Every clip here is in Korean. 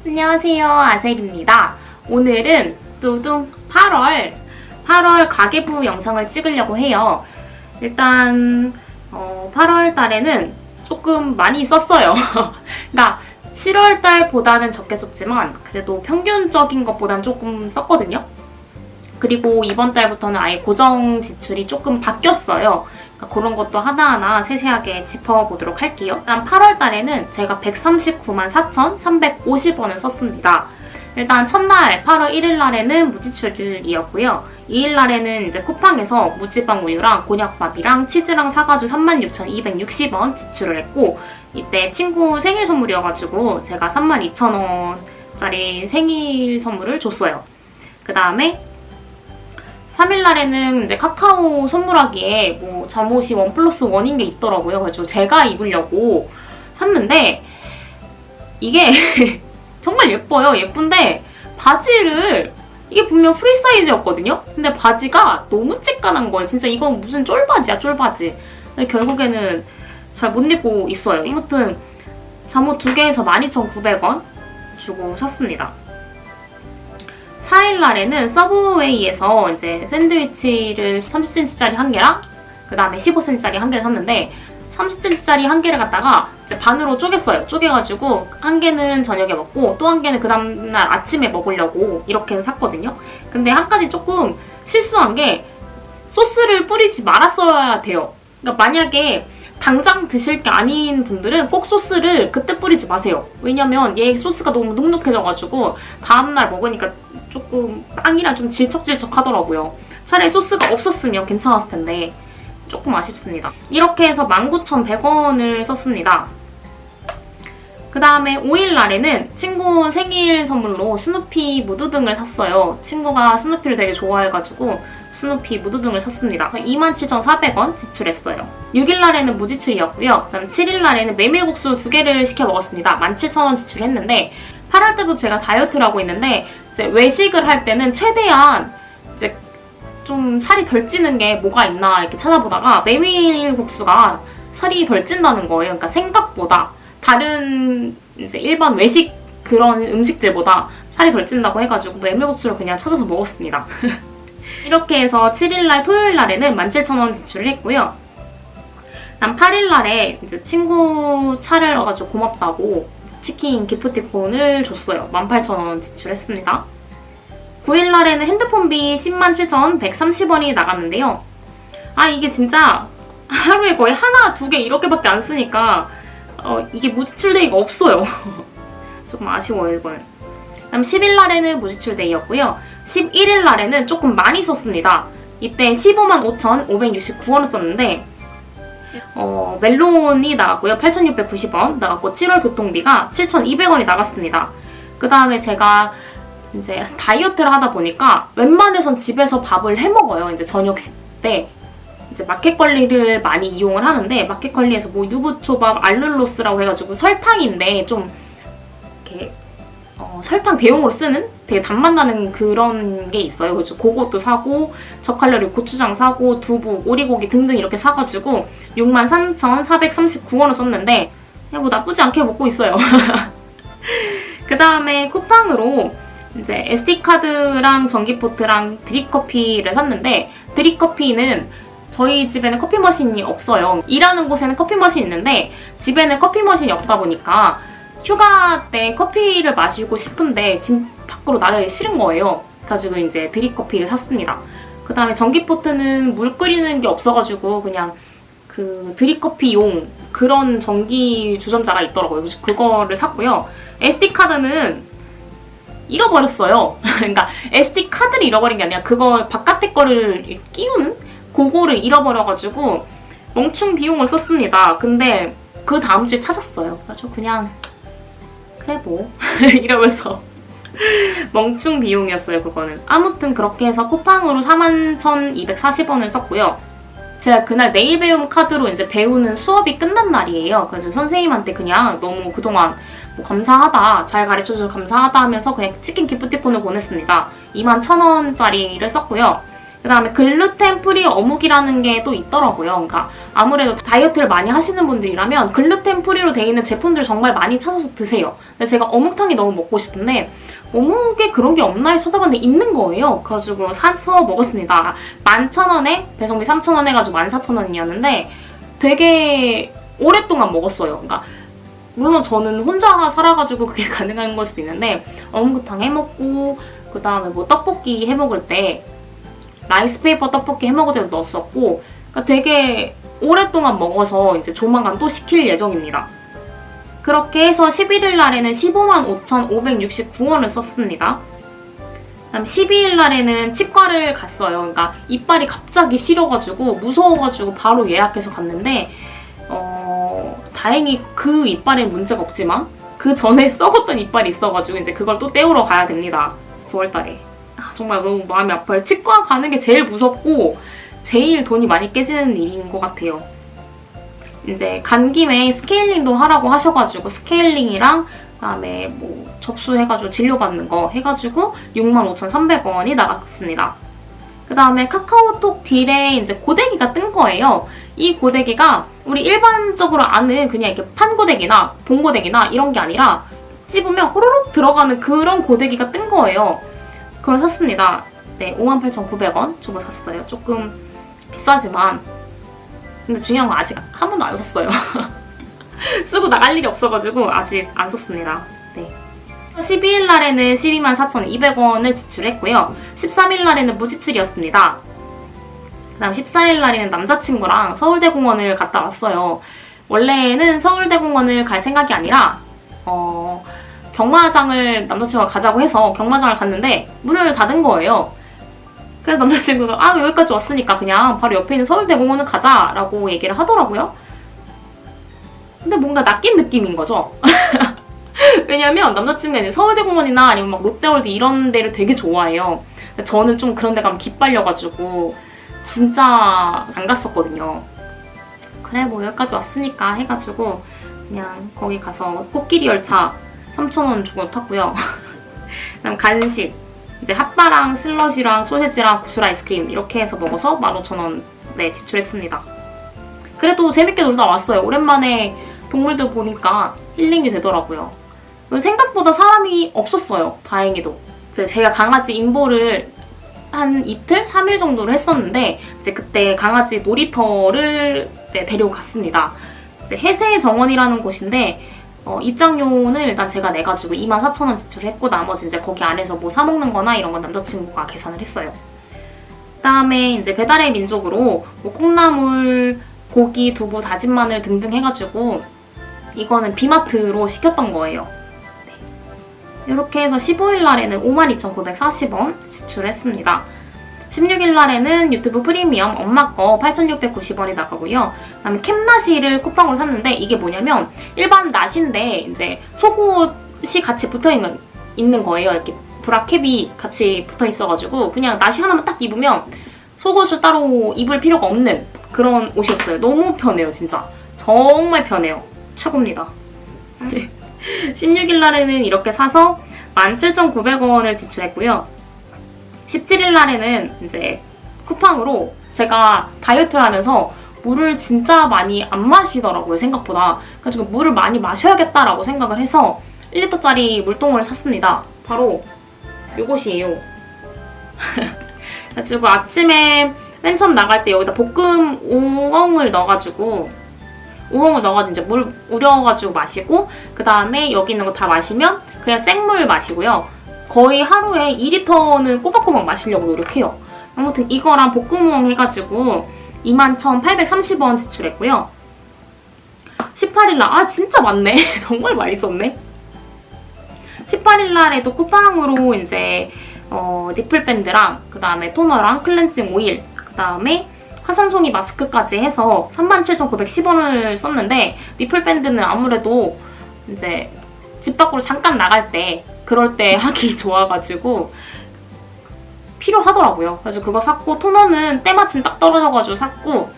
안녕하세요, 아셀입니다. 오늘은 뚜둥 8월 가계부 영상을 찍으려고 해요. 일단 8월 달에는 조금 많이 썼어요. 그러니까 7월 달보다는 적게 썼지만 그래도 평균적인 것보다는 조금 썼거든요. 그리고 이번 달부터는 아예 고정 지출이 조금 바뀌었어요. 그러니까 그런 것도 하나하나 세세하게 짚어보도록 할게요. 일단 8월 달에는 제가 139만 4,350원을 썼습니다. 일단 첫날 8월 1일 날에는 무지출이었고요. 2일 날에는 이제 쿠팡에서 무지빵 우유랑 곤약밥이랑 치즈랑 사가지고 36,260원 지출을 했고, 이때 친구 생일 선물이어가지고 제가 32,000원짜리 생일 선물을 줬어요. 그 다음에 3일 날에는 이제 카카오 선물하기에 뭐 잠옷이 1+1인 게 있더라고요. 그래서 제가 입으려고 샀는데 이게 정말 예뻐요. 예쁜데 바지를 이게 분명 프리 사이즈였거든요. 근데 바지가 너무 쬐깐한 거예요. 진짜 이건 무슨 쫄바지야, 쫄바지. 결국에는 잘 못 입고 있어요. 아무튼 잠옷 2개에서 12,900원 주고 샀습니다. 4일 날에는 서브웨이에서 이제 샌드위치를 30cm짜리 1개랑 그 다음에 15cm짜리 1개를 샀는데 30cm짜리 1개를 갖다가 이제 반으로 쪼갰어요. 쪼개가지고 1개는 저녁에 먹고 또 1개는 그 다음날 아침에 먹으려고 이렇게 샀거든요. 근데 한 가지 조금 실수한 게 소스를 뿌리지 말았어야 돼요. 그러니까 만약에 당장 드실 게 아닌 분들은 꼭 소스를 그때 뿌리지 마세요. 왜냐면 얘 소스가 너무 눅눅해져가지고 다음날 먹으니까 조금 빵이랑 좀 질척질척 하더라고요. 차라리 소스가 없었으면 괜찮았을 텐데 조금 아쉽습니다. 이렇게 해서 19,100원을 썼습니다. 그 다음에 5일 날에는 친구 생일 선물로 스누피 무드등을 샀어요. 친구가 스누피를 되게 좋아해가지고 스누피 무드등을 샀습니다. 27,400원 지출했어요. 6일 날에는 무지출이었고요. 그다음 7일 날에는 메밀국수 2개를 시켜 먹었습니다. 17,000원 지출했는데 8월 때부터 제가 다이어트를 하고 있는데 이제 외식을 할 때는 최대한 이제 좀 살이 덜 찌는 게 뭐가 있나 이렇게 찾아보다가 메밀국수가 살이 덜 찐다는 거예요. 그러니까 생각보다 다른 이제 일반 외식 그런 음식들보다 살이 덜 찐다고 해가지고 메밀국수를 그냥 찾아서 먹었습니다. 이렇게 해서 7일날 토요일 날에는 17,000원 지출을 했고요. 난 8일날에 이제 친구 차를 얻어가지고 고맙다고 치킨 기프티콘을 줬어요. 18,000원 지출했습니다. 9일날에는 핸드폰비 107,130원이 나갔는데요. 이게 진짜 하루에 거의 하나, 2개 이렇게밖에 안 쓰니까 이게 무지출데이가 없어요. 조금 아쉬워요, 이거는. 그다음 10일날에는 무지출데이였고요. 11일날에는 조금 많이 썼습니다. 이때 155,569원을 썼는데 멜론이 나갔고요. 8,690원 나갔고 7월 교통비가 7,200원이 나갔습니다. 그 다음에 제가 이제 다이어트를 하다 보니까 웬만해선 집에서 밥을 해 먹어요. 이제 저녁 때 이제 마켓컬리를 많이 이용을 하는데 마켓컬리에서 뭐 유부초밥 알룰로스라고 해가지고 설탕인데 좀 이렇게 설탕 대용으로 쓰는 되게 단맛 나는 그런 게 있어요. 그래서 그것도 사고 저칼로리 고추장 사고 두부, 오리고기 등등 이렇게 사가지고 63,439원을 썼는데 그냥 뭐 나쁘지 않게 먹고 있어요. 그 다음에 쿠팡으로 이제 SD카드랑 전기포트랑 드립커피를 샀는데 드립커피는 저희 집에는 커피 머신이 없어요. 일하는 곳에는 커피 머신이 있는데 집에는 커피 머신이 없다 보니까 휴가 때 커피를 마시고 싶은데 집 밖으로 나가기 싫은 거예요. 그래가지고 이제 드립커피를 샀습니다. 그 다음에 전기포트는 물 끓이는 게 없어가지고 그냥 그 드립커피용 그런 전기 주전자가 있더라고요. 그래서 그거를 샀고요. SD카드는 잃어버렸어요. 그러니까 SD카드를 잃어버린 게 아니라 그거 바깥에 거를 끼우는 그거를 잃어버려가지고 멍충 비용을 썼습니다. 근데 그 다음 주에 찾았어요. 그래서 그냥 그래 뭐 이러면서 멍충 비용이었어요. 그거는. 아무튼 그렇게 해서 쿠팡으로 41,240원을 썼고요. 제가 그날 내일 배움 카드로 이제 배우는 수업이 끝난 날이에요. 그래서 선생님한테 그냥 너무 그동안 뭐 감사하다, 잘 가르쳐줘서 감사하다 하면서 그냥 치킨 기프티콘을 보냈습니다. 21,000원짜리를 썼고요. 그 다음에 글루텐 프리 어묵이라는 게 또 있더라고요. 그러니까 아무래도 다이어트를 많이 하시는 분들이라면 글루텐 프리로 되어 있는 제품들 정말 많이 찾아서 드세요. 근데 제가 어묵탕이 너무 먹고 싶은데 어묵에 그런 게 없나 해서 찾아봤는데 있는 거예요. 그래가지고 사서 먹었습니다. 11,000원에 배송비 3,000원 해가지고 14,000원이었는데 되게 오랫동안 먹었어요. 그러니까 물론 저는 혼자 살아가지고 그게 가능한 걸 수도 있는데 어묵탕 해먹고 그 다음에 뭐 떡볶이 해먹을 때 라이스페이퍼 떡볶이 해먹을 때도 넣었었고 그러니까 되게 오랫동안 먹어서 이제 조만간 또 시킬 예정입니다. 그렇게 해서 11일 날에는 155,569원을 썼습니다. 그다음 12일 날에는 치과를 갔어요. 그러니까 이빨이 갑자기 시려가지고 무서워가지고 바로 예약해서 갔는데 다행히 그 이빨에 문제가 없지만 그 전에 썩었던 이빨이 있어가지고 이제 그걸 또 떼우러 가야 됩니다. 9월달에. 정말 너무 마음이 아파요. 치과 가는 게 제일 무섭고 제일 돈이 많이 깨지는 일인 것 같아요. 이제 간 김에 스케일링도 하라고 하셔가지고 스케일링이랑 그다음에 뭐 접수해가지고 진료받는 거 해가지고 65,300원이 나갔습니다. 그 다음에 카카오톡 딜에 이제 고데기가 뜬 거예요. 이 고데기가 우리 일반적으로 아는 그냥 이렇게 판고데기나 봉고데기나 이런 게 아니라 찝으면 호로록 들어가는 그런 고데기가 뜬 거예요. 그걸 샀습니다. 네, 58,900원 주고 샀어요. 조금 비싸지만 근데 중요한 건 아직 한 번도 안 썼어요. 쓰고 나갈 일이 없어가지고 아직 안 썼습니다. 네. 12일 날에는 124,200원을 지출했고요. 13일 날에는 무지출이었습니다. 그 다음 14일 날에는 남자친구랑 서울대공원을 갔다 왔어요. 원래는 서울대공원을 갈 생각이 아니라 경마장을 남자친구가 가자고 해서 경마장을 갔는데 문을 닫은 거예요. 그래서 남자친구가 여기까지 왔으니까 그냥 바로 옆에 있는 서울대공원을 가자라고 얘기를 하더라고요. 근데 뭔가 낚인 느낌인 거죠. 왜냐면 남자친구가 이제 서울대공원이나 아니면 막 롯데월드 이런 데를 되게 좋아해요. 근데 저는 좀 그런 데 가면 기빨려가지고 진짜 안 갔었거든요. 그래 뭐 여기까지 왔으니까 해가지고 그냥 거기 가서 코끼리 열차 3,000원 주고 탔고요. 그다음 간식 이제 핫바랑 슬러시랑 소세지랑 구슬 아이스크림 이렇게 해서 먹어서 15,000원 네, 지출했습니다. 그래도 재밌게 놀다 왔어요. 오랜만에 동물들 보니까 힐링이 되더라고요. 생각보다 사람이 없었어요. 다행히도. 제가 강아지 임보를 한 이틀? 3일 정도를 했었는데 이제 그때 강아지 놀이터를 데리고 갔습니다. 이제 해새 정원이라는 곳인데 입장료는 일단 제가 내가지고 24,000원 지출했고 나머지 이제 거기 안에서 뭐 사 먹는 거나 이런 건 남자친구가 계산을 했어요. 그다음에 이제 배달의 민족으로 뭐 콩나물, 고기, 두부, 다진 마늘 등등 해가지고 이거는 비마트로 시켰던 거예요. 네. 이렇게 해서 15일 날에는 52,940원 지출했습니다. 16일 날에는 유튜브 프리미엄 엄마 거 8,690원이 나가고요. 그다음에 캡나시를 쿠팡으로 샀는데 이게 뭐냐면 일반 나시인데 이제 속옷이 같이 있는 거예요. 이렇게 브라캡이 같이 붙어 있어가지고 그냥 나시 하나만 딱 입으면 속옷을 따로 입을 필요가 없는 그런 옷이었어요. 너무 편해요, 진짜. 정말 편해요. 최고입니다. 16일 날에는 이렇게 사서 17,900원을 지출했고요. 17일 날에는 이제 쿠팡으로 제가 다이어트를 하면서 물을 진짜 많이 안 마시더라고요, 생각보다. 그래서 물을 많이 마셔야겠다라고 생각을 해서 1리터짜리 물통을 샀습니다. 바로 이것이에요. 그래가지고 아침에 맨 처음 나갈 때 여기다 볶음 우엉을 넣어가지고 이제 물 우려가지고 마시고 그 다음에 여기 있는 거 다 마시면 그냥 생물 마시고요. 거의 하루에 2리터는 꼬박꼬박 마시려고 노력해요. 아무튼 이거랑 볶음 우엉 해가지고 21,830원 지출했고요. 18일날 진짜 많네. 정말 많이 썼네. 18일날에도 쿠팡으로 이제 니플밴드랑 그 다음에 토너랑 클렌징 오일 그 다음에 화산송이 마스크까지 해서 37,910원을 썼는데 니플밴드는 아무래도 이제 집 밖으로 잠깐 나갈 때 그럴 때 하기 좋아가지고 필요하더라고요. 그래서 그거 샀고 토너는 때마침 딱 떨어져가지고 샀고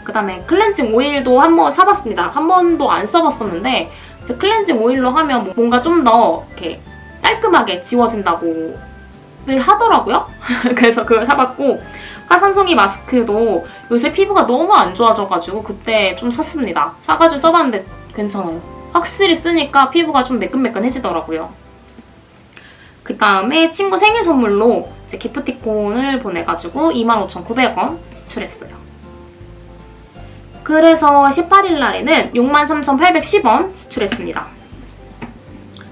그 다음에 클렌징 오일도 한번 사봤습니다. 한 번도 안 써봤었는데 클렌징 오일로 하면 뭔가 좀 더 이렇게 깔끔하게 지워진다고 하더라고요. 그래서 그걸 사봤고, 화산송이 마스크도 요새 피부가 너무 안 좋아져가지고 그때 좀 샀습니다. 사가지고 써봤는데 괜찮아요. 확실히 쓰니까 피부가 좀 매끈매끈해지더라고요. 그 다음에 친구 생일 선물로 이제 기프티콘을 보내가지고 25,900원 지출했어요. 그래서 18일 날에는 63,810원 지출했습니다.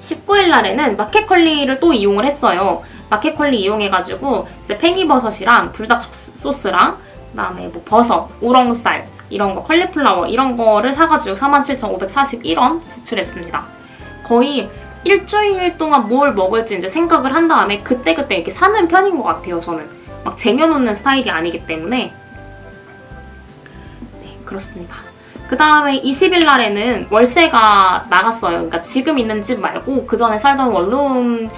19일 날에는 마켓컬리를 또 이용을 했어요. 마켓컬리 이용해가지고 이제 팽이버섯이랑 불닭 소스랑 그다음에 뭐 버섯, 우렁쌀 이런 거, 컬리플라워 이런 거를 사가지고 47,541원 지출했습니다. 거의 일주일 동안 뭘 먹을지 이제 생각을 한 다음에 그때그때 이렇게 사는 편인 것 같아요, 저는. 막 쟁여놓는 스타일이 아니기 때문에. 네, 그렇습니다. 그 다음에 20일 날에는 월세가 나갔어요. 그러니까 지금 있는 집 말고 그 전에 살던 원룸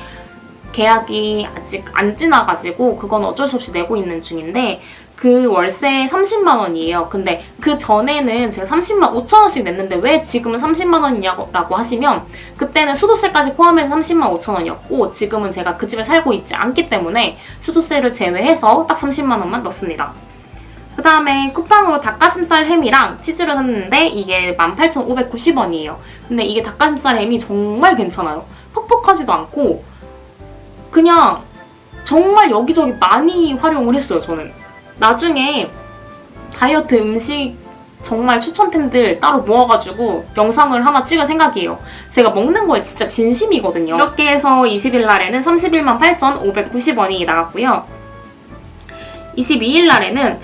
계약이 아직 안 지나가지고 그건 어쩔 수 없이 내고 있는 중인데 그 월세 30만 원이에요. 근데 그 전에는 제가 30만 5천 원씩 냈는데 왜 지금은 30만 원이냐고 하시면 그때는 수도세까지 포함해서 30만 5천 원이었고 지금은 제가 그 집에 살고 있지 않기 때문에 수도세를 제외해서 딱 30만 원만 넣습니다. 그 다음에 쿠팡으로 닭가슴살 햄이랑 치즈를 샀는데 이게 18,590원이에요. 근데 이게 닭가슴살 햄이 정말 괜찮아요. 퍽퍽하지도 않고 그냥 정말 여기저기 많이 활용을 했어요, 저는. 나중에 다이어트 음식 정말 추천템들 따로 모아가지고 영상을 하나 찍을 생각이에요. 제가 먹는 거에 진짜 진심이거든요. 이렇게 해서 20일 날에는 31만 8,590원이 나갔고요. 22일 날에는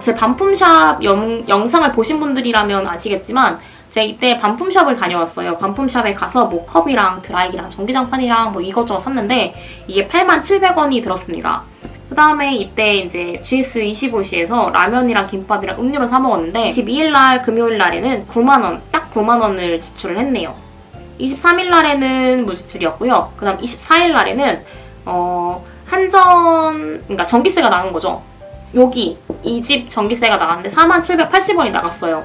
제 반품샵 영상을 보신 분들이라면 아시겠지만 제가 이때 반품샵을 다녀왔어요. 반품샵에 가서 뭐 컵이랑 드라이기랑 전기장판이랑 뭐 이것저것 샀는데 이게 87,000원이 들었습니다. 그 다음에 이때 이제 GS25시에서 라면이랑 김밥이랑 음료를 사 먹었는데 22일 날 금요일 날에는 9만원, 딱 9만원을 지출을 했네요. 23일 날에는 무지출이었고요. 그 다음 24일 날에는 그러니까 전기세가 나간 거죠. 여기 이 집 전기세가 나갔는데 47,880원이 나갔어요.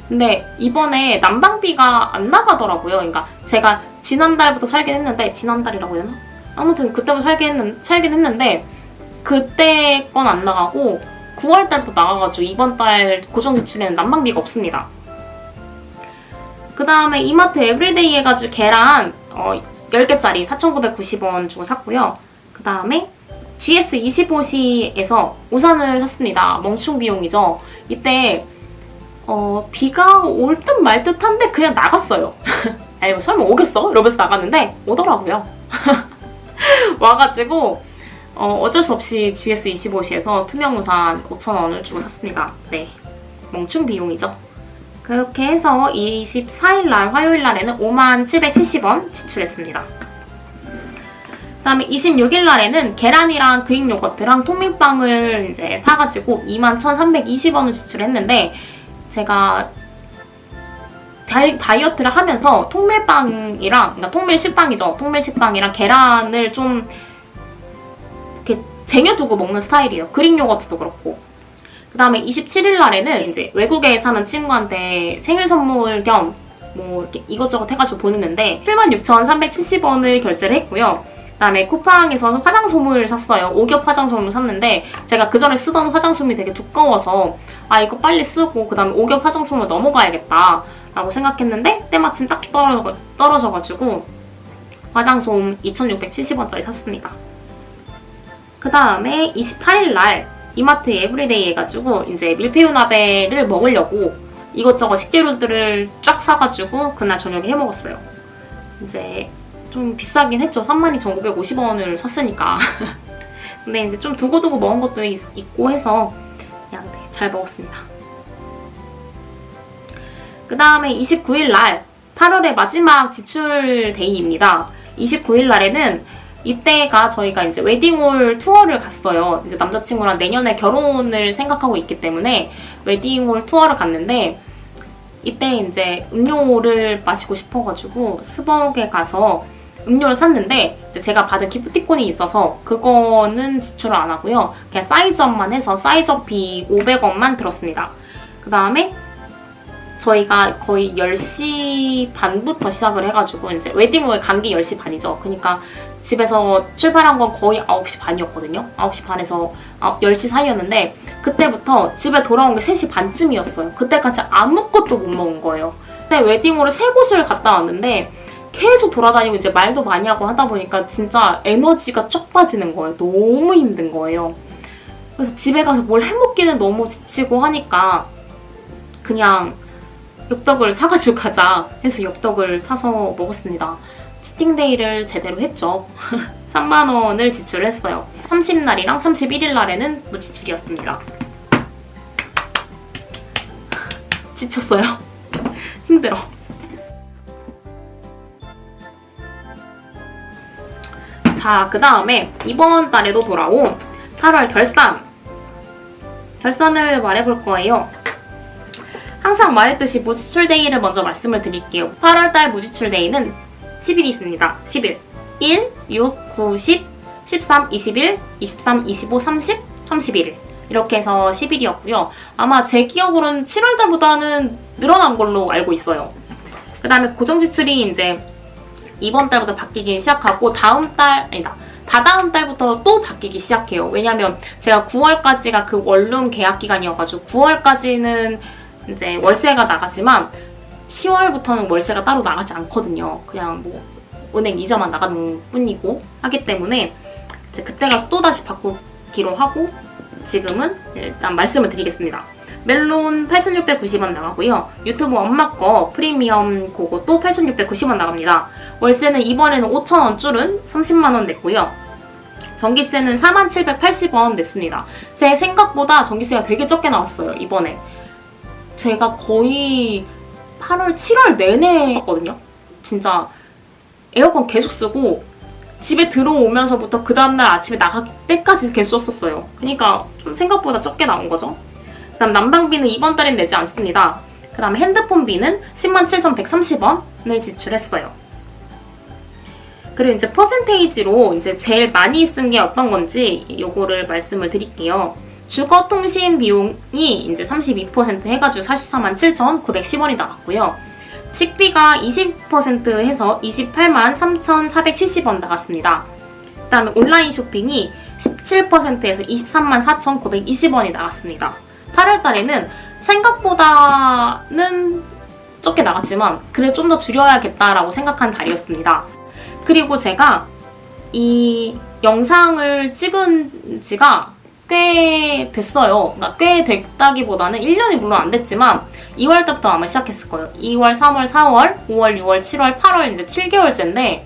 근데 이번에 난방비가 안 나가더라고요. 그러니까 제가 지난달부터 살긴 했는데 지난달이라고 해야 되나? 아무튼 그때부터 살긴 했는데 그때 건 안 나가고 9월달부터 나가가지고 이번 달 고정 지출에는 난방비가 없습니다. 그 다음에 이마트 에브리데이 해가지고 계란 10개짜리 4,990원 주고 샀고요. 그 다음에 GS25시에서 우산을 샀습니다. 멍충 비용이죠. 이때 비가 올 듯 말 듯한데 그냥 나갔어요. 아니 뭐 설마 오겠어? 이러면서 나갔는데 오더라고요. 와가지고 어쩔 수 없이 GS25시에서 투명 우산 5,000원을 주고 샀습니다. 네, 멍충 비용이죠. 그렇게 해서 24일 날 화요일 날에는 57,770원 지출했습니다. 그 다음에 26일 날에는 계란이랑 그릭 요거트랑 통밀빵을 이제 사가지고 21,320원을 지출했는데 제가 다이어트를 하면서 통밀빵이랑, 그러니까 통밀식빵이죠. 통밀식빵이랑 계란을 좀 이렇게 쟁여두고 먹는 스타일이에요. 그릭 요거트도 그렇고. 그 다음에 27일 날에는 이제 외국에 사는 친구한테 생일 선물 겸 뭐 이렇게 이것저것 해가지고 보냈는데 76,370원을 결제를 했고요. 그 다음에 쿠팡에서 화장솜을 샀어요. 5겹 화장솜을 샀는데 제가 그 전에 쓰던 화장솜이 되게 두꺼워서 아 이거 빨리 쓰고 그 다음에 5겹 화장솜을 넘어가야겠다 라고 생각했는데 때마침 딱 떨어져가지고 화장솜 2,670원짜리 샀습니다. 그 다음에 28일 날 이마트 에브리데이 해가지고 이제 밀푀유 나베를 먹으려고 이것저것 식재료들을 쫙 사가지고 그날 저녁에 해먹었어요. 이제 좀 비싸긴 했죠. 32,550원을 샀으니까. 근데 이제 좀 두고두고 먹은 것도 있고 해서 그냥 네, 잘 먹었습니다. 그 다음에 29일 날 8월의 마지막 지출 데이입니다. 29일 날에는 이때가 저희가 이제 웨딩홀 투어를 갔어요. 이제 남자친구랑 내년에 결혼을 생각하고 있기 때문에 웨딩홀 투어를 갔는데 이때 이제 음료를 마시고 싶어가지고 스벅에 가서 음료를 샀는데 이제 제가 받은 기프티콘이 있어서 그거는 지출을 안 하고요. 그냥 사이즈업만 해서 사이즈업비 500원만 들었습니다. 그 다음에 저희가 거의 10시 반부터 시작을 해가지고 이제 웨딩홀에 간 게 10시 반이죠. 그러니까 집에서 출발한 건 거의 9시 반이었거든요. 9시 반에서 10시 사이였는데 그때부터 집에 돌아온 게 3시 반쯤이었어요. 그때까지 아무것도 못 먹은 거예요. 근데 웨딩홀을 3곳을 갔다 왔는데 계속 돌아다니고 이제 말도 많이 하고 하다 보니까 진짜 에너지가 쫙 빠지는 거예요. 너무 힘든 거예요. 그래서 집에 가서 뭘 해먹기는 너무 지치고 하니까 그냥 엽떡을 사가지고 가자 해서 엽떡을 사서 먹었습니다. 치팅데이를 제대로 했죠. 3만 원을 지출했어요. 30날이랑 31일 날에는 무지출이었습니다. 지쳤어요. 힘들어. 자, 그 다음에 이번 달에도 돌아온 8월 결산을 말해볼 거예요. 항상 말했듯이 무지출데이를 먼저 말씀을 드릴게요. 8월달 무지출데이는 10일이 있습니다. 10일. 1, 6, 9, 10, 13, 21, 23, 25, 30, 31일. 이렇게 해서 10일이었고요. 아마 제 기억으로는 7월달보다는 늘어난 걸로 알고 있어요. 그 다음에 고정지출이 이제 이번 달부터 바뀌기 시작하고 다다음 달부터 또 바뀌기 시작해요. 왜냐면 제가 9월까지가 그 원룸 계약 기간이어가지고 9월까지는 이제 월세가 나가지만 10월부터는 월세가 따로 나가지 않거든요. 그냥 뭐 은행 이자만 나가는 뿐이고 하기 때문에 이제 그때 가서 또다시 바꾸기로 하고 지금은 일단 말씀을 드리겠습니다. 멜론 8,690원 나가고요. 유튜브 엄마 거 프리미엄 그거 또 8,690원 나갑니다. 월세는 이번에는 5,000원 줄은 30만 원 냈고요. 전기세는 4780원 냈습니다. 제 생각보다 전기세가 되게 적게 나왔어요, 이번에. 제가 거의 8월, 7월 내내 썼거든요. 진짜 에어컨 계속 쓰고 집에 들어오면서부터 그 다음날 아침에 나갈 때까지 계속 썼었어요. 그러니까 좀 생각보다 적게 나온 거죠. 그 다음 난방비는 이번 달엔 내지 않습니다. 그 다음에 핸드폰비는 107,130원을 지출했어요. 그리고 이제 퍼센테이지로 이제 제일 많이 쓴 게 어떤 건지 요거를 말씀을 드릴게요. 주거 통신 비용이 이제 32% 해가지고 447,910원이 나갔고요. 식비가 20% 해서 283,470원 나갔습니다. 그 다음에 온라인 쇼핑이 17%에서 234,920원이 나갔습니다. 8월 달에는 생각보다는 적게 나갔지만 그래도 좀 더 줄여야겠다라고 생각한 달이었습니다. 그리고 제가 이 영상을 찍은 지가 꽤 됐어요. 그러니까 꽤 됐다기보다는 1년이 물론 안 됐지만 2월 때부터 아마 시작했을 거예요. 2월, 3월, 4월, 5월, 6월, 7월, 8월 이제 7개월째인데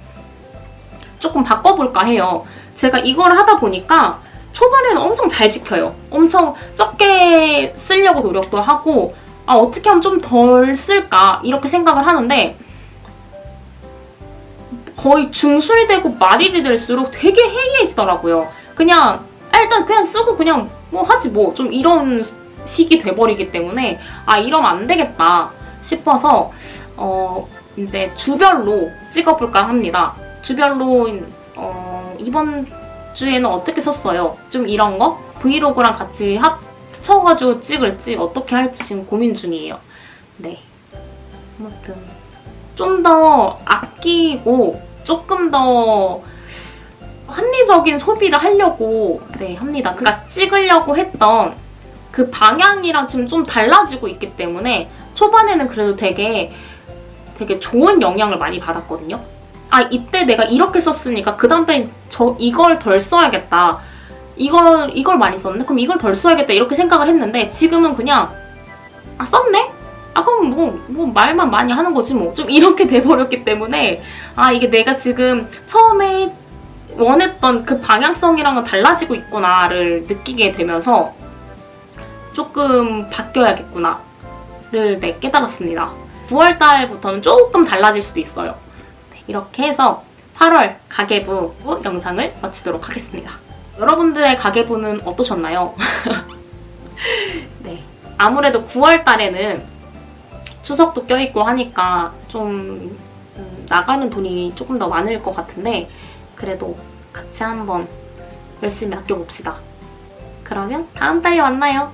조금 바꿔볼까 해요. 제가 이걸 하다 보니까 초반에는 엄청 잘 지켜요. 엄청 적게 쓰려고 노력도 하고 어떻게 하면 좀 덜 쓸까 이렇게 생각을 하는데 거의 중순이 되고 말일이 될수록 되게 해이해지더라고요. 일단 그냥 쓰고 그냥 뭐 하지 뭐 좀 이런 식이 돼버리기 때문에 이러면 안 되겠다 싶어서 이제 주별로 찍어볼까 합니다. 주별로 이번 주에는 어떻게 썼어요? 좀 이런 거 브이로그랑 같이 합쳐가지고 찍을지 어떻게 할지 지금 고민 중이에요. 네, 아무튼 좀 더 아끼고 조금 더 합리적인 소비를 하려고 합니다. 그러니까 찍으려고 했던 그 방향이랑 지금 좀 달라지고 있기 때문에 초반에는 그래도 되게 좋은 영향을 많이 받았거든요. 이때 내가 이렇게 썼으니까 그 다음 달에 이걸 덜 써야겠다. 이걸 많이 썼네? 그럼 이걸 덜 써야겠다. 이렇게 생각을 했는데 지금은 그냥 썼네? 그럼 뭐 말만 많이 하는 거지 뭐. 좀 이렇게 돼버렸기 때문에 이게 내가 지금 처음에 원했던 그 방향성이랑은 달라지고 있구나를 느끼게 되면서 조금 바뀌어야겠구나를 깨달았습니다. 9월달부터는 조금 달라질 수도 있어요. 이렇게 해서 8월 가계부 영상을 마치도록 하겠습니다. 여러분들의 가계부는 어떠셨나요? 네, 아무래도 9월달에는 추석도 껴있고 하니까 좀 나가는 돈이 조금 더 많을 것 같은데 그래도 같이 한번 열심히 아껴봅시다. 그러면 다음 달에 만나요.